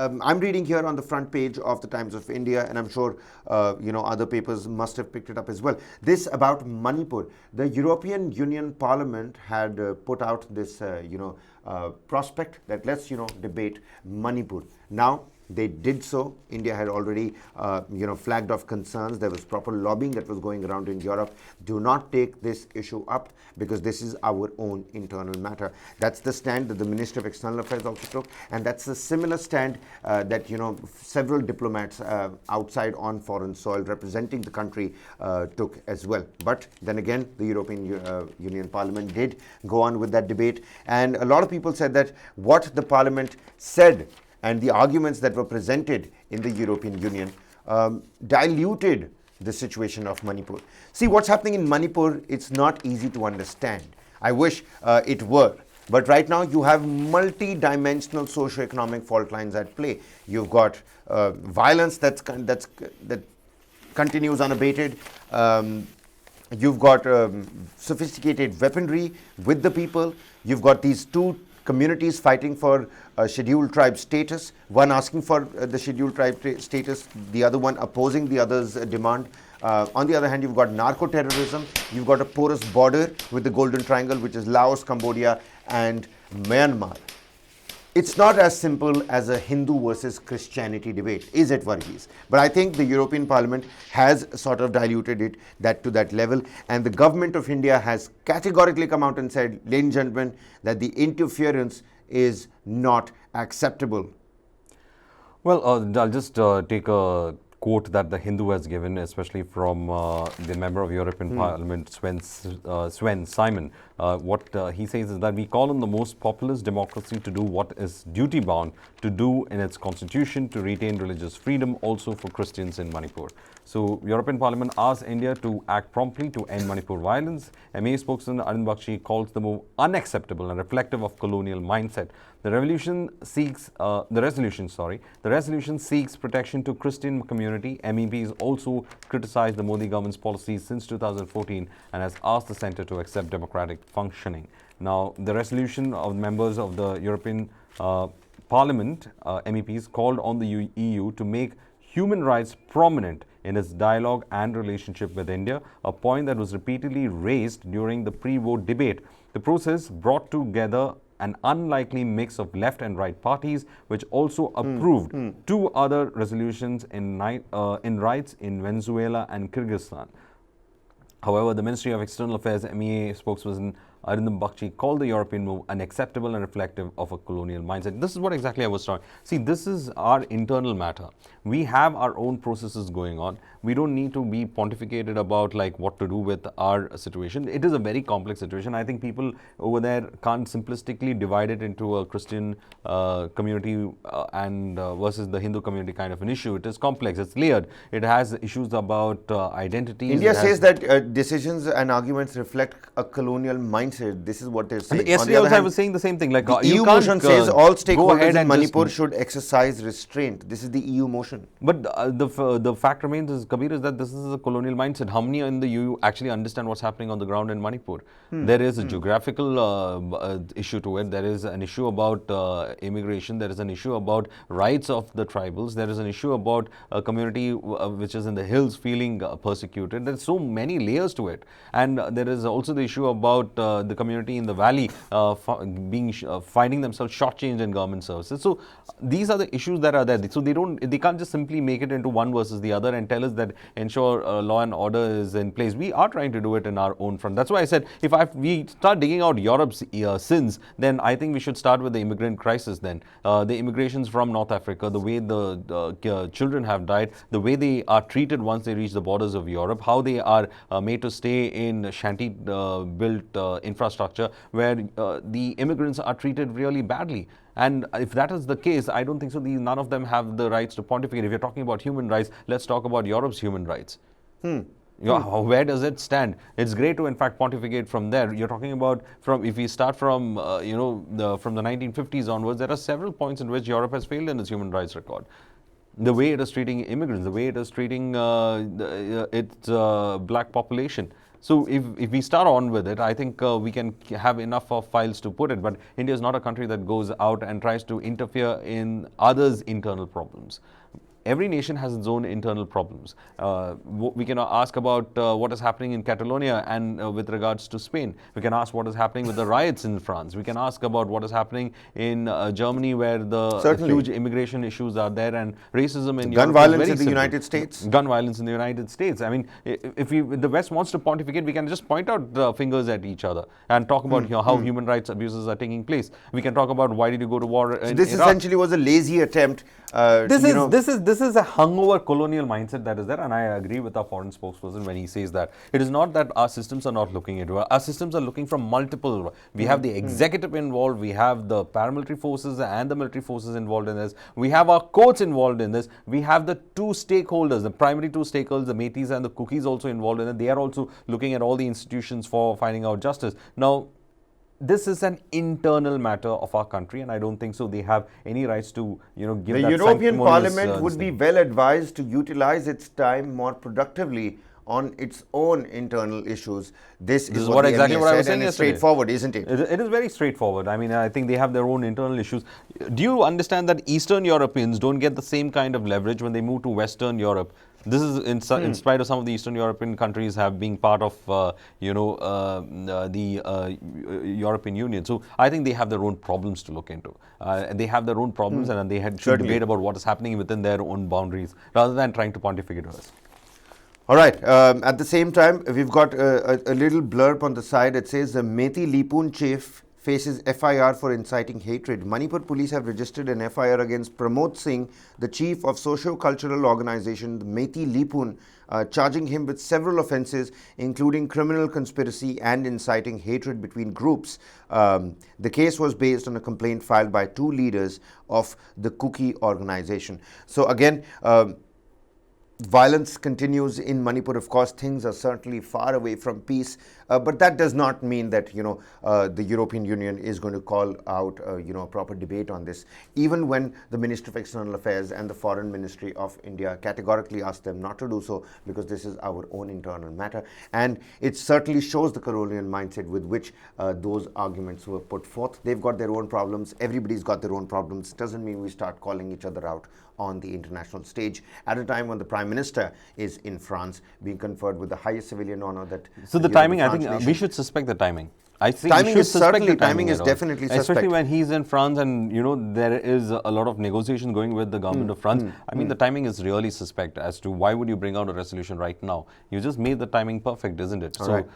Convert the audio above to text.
I'm reading here on the front page of the Times of India, and I'm sure other papers must have picked it up as well. This about Manipur. The European Union Parliament had put out this prospect that let's debate Manipur. Now they did so. India had already flagged off concerns. There was proper lobbying that was going around in Europe. Do not take this issue up because this is our own internal matter. That's the stand that the Minister of External Affairs also took, and that's a similar stand that several diplomats outside on foreign soil representing the country took as well. But then again, the European Union Parliament did go on with that debate, and a lot of people said that what the Parliament said and the arguments that were presented in the European Union diluted the situation of Manipur. See, what's happening in Manipur, it's not easy to understand. I wish it were. But right now you have multi-dimensional socio-economic fault lines at play. You've got violence that continues unabated. You've got sophisticated weaponry with the people. You've got these two communities fighting for scheduled tribe status, one asking for the scheduled tribe status, the other one opposing the other's demand. On the other hand, you've got narco-terrorism, you've got a porous border with the Golden Triangle, which is Laos, Cambodia and Myanmar. It's not as simple as a Hindu versus Christianity debate, is it, Varghese? But I think the European Parliament has sort of diluted it to that level, and the government of India has categorically come out and said, ladies and gentlemen, that the interference is not acceptable. Well, I'll just take a quote that the Hindu has given, especially from the member of European Parliament, Sven Simon. What he says is that we call on the most populist democracy to do what is duty-bound to do in its constitution to retain religious freedom also for Christians in Manipur. So, European Parliament asks India to act promptly to end Manipur violence. MA spokesman Arvind Bakshi calls the move unacceptable and reflective of colonial mindset. The resolution seeks protection to Christian community. MEPs also criticized the Modi government's policies since 2014 and has asked the centre to accept democratic functioning. Now, the resolution of members of the European Parliament, MEPs, called on the EU to make human rights prominent in its dialogue and relationship with India, a point that was repeatedly raised during the pre-vote debate. The process brought together an unlikely mix of left and right parties, which also approved two other resolutions in rights in Venezuela and Kyrgyzstan. However, the Ministry of External Affairs MEA spokesperson Arvind Bakshi called the European move unacceptable and reflective of a colonial mindset. This is what exactly I was talking. See, this is our internal matter. We have our own processes going on. We don't need to be pontificated about like what to do with our situation. It is a very complex situation. I think people over there can't simplistically divide it into a Christian community and versus the Hindu community kind of an issue. It is complex. It's layered. It has issues about identity. India says that decisions and arguments reflect a colonial mindset. This is what they're saying. Yesterday also I was saying the same thing. Like the EU motion says all stakeholders in Manipur should exercise restraint. This is the EU motion. But the fact remains, Kabir, is that this is a colonial mindset. How many in the EU actually understand what's happening on the ground in Manipur? There is a geographical issue to it. There is an issue about immigration. There is an issue about rights of the tribals. There is an issue about a community which is in the hills feeling persecuted. There's so many layers to it. And there is also the issue about the community in the valley finding themselves shortchanged in government services. So these are the issues that are there. So they can't just simply make it into one versus the other and tell us that ensure law and order is in place. We are trying to do it in our own front. That's why I said if we start digging out Europe's sins, then I think we should start with the immigrant crisis then. The immigrations from North Africa, the way the children have died, the way they are treated once they reach the borders of Europe, how they are made to stay in shanty-built infrastructure where the immigrants are treated really badly. And if that is the case, I don't think so. None of them have the rights to pontificate. If you're talking about human rights, let's talk about Europe's human rights. Where does it stand? It's great to in fact pontificate from there. You're talking about if we start from from the 1950s onwards, there are several points in which Europe has failed in its human rights record. the way it is treating immigrants, the way it is treating its black population. So if we start on with it, I think we can have enough of files to put it. But India is not a country that goes out and tries to interfere in others' internal problems. Every nation has its own internal problems. We can ask about what is happening in Catalonia and with regards to Spain. We can ask what is happening with the riots in France. We can ask about what is happening in Germany, where the huge immigration issues are there, and racism in gun Europe violence is very in the simple. United States. Gun violence in the United States. I mean, if the West wants to pontificate, we can just point out fingers at each other and talk about how human rights abuses are taking place. We can talk about why did you go to war in This Iraq. essentially was a lazy attempt. This is a hungover colonial mindset that is there, and I agree with our foreign spokesperson when he says that it is not that our systems are not looking into it. Our systems are looking from multiple. We have the executive involved, we have the paramilitary forces and the military forces involved in this. We have our courts involved in this. We have the two stakeholders, the primary two stakeholders, the Métis and the Cookies also involved in it. They are also looking at all the institutions for finding out justice. Now, this is an internal matter of our country, and I don't think so they have any rights to, give The that European sanctimonious, Parliament would be thing. well advised to utilize its time more productively on its own internal issues. This is what exactly the what I MA was said, saying and it's yesterday. straightforward, isn't it? It is very straightforward. I mean, I think they have their own internal issues. Do you understand that Eastern Europeans don't get the same kind of leverage when they move to Western Europe? This is in spite of some of the Eastern European countries have been part of, the European Union. So I think they have their own problems to look into. They have their own problems, and they should debate about what is happening within their own boundaries, rather than trying to pontificate us. All right. At the same time, we've got a little blurb on the side. It says the Methi Lipun chief faces FIR for inciting hatred. Manipur police have registered an FIR against Pramod Singh, the chief of socio-cultural organization, the Methi Lipun, charging him with several offences, including criminal conspiracy and inciting hatred between groups. The case was based on a complaint filed by two leaders of the Kuki organization. So again, violence continues in Manipur. Of course, things are certainly far away from peace, but that does not mean that the European Union is going to call out a proper debate on this. Even when the Ministry of External Affairs and the Foreign Ministry of India categorically asked them not to do so, because this is our own internal matter, and it certainly shows the colonial mindset with which those arguments were put forth. They've got their own problems. Everybody's got their own problems. Doesn't mean we start calling each other out on the international stage at a time when the Prime Minister is in France being conferred with the highest civilian honor that. So the timing, I think we should suspect the timing. I think timing we should is suspect certainly the timing is definitely suspect. Especially when he's in France, and there is a lot of negotiation going with the government of France. I mean, the timing is really suspect as to why would you bring out a resolution right now. You just made the timing perfect, isn't it? All so right.